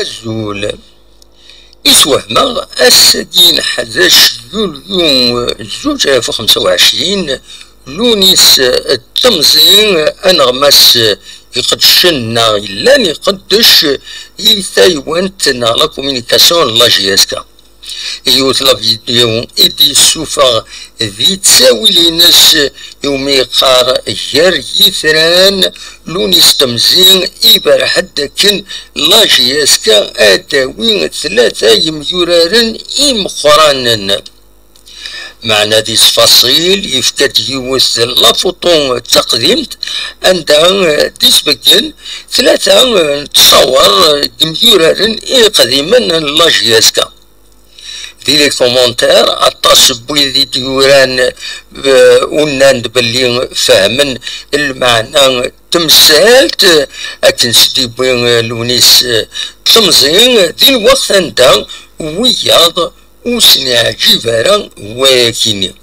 أزول يتوهمغ السدين 11 يوليو 2025 لونيس التمزين أنغمس يقدشنا إلا يقدش يتايوان تنا لا كومينيكاسيون لا جياسكا يوتلا فيديو إدي سوفا ذي تساوي لناس يومي قار غير يثران لونيس تمزين إبر حد كن لا جياسكا آداوين 3 يميورارن إمخرانن معنى دي تفاصيل يفكت يوث لافوطون تقديمت عندها تسبقن 3 تصور يميورارن قديما لا جياسكا دي لي كومونتير عطاس بويدي ديوران وناند باللي فهمن المعنى تمثالت اكن سدي بوين لونيس تمزين دي الوقت انت وياض وسنع جيفارا واكيني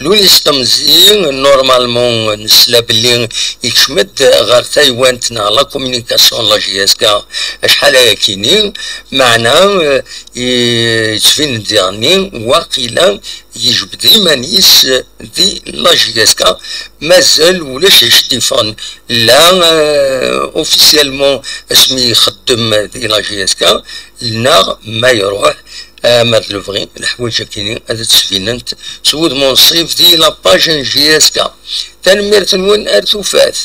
لونيس تمزين نورمالمون نسلا بلي يشمد غير تايوان تنا لا كومينيكاسيون لا جياسكا شحال هاكيني معناه يتفين ديرني واقيلا يجب ديما نيس دي لا جياسكا مازال ولاش يشتيفون لا اوفيسيالمون اسمي يخدم دي لا جياسكا لنا ما يروح ماد لوفغي الحوايج كاينين هذا تسفيننت سود منصيف دي لاباج جياسكا تنمير تنون ارثوفات.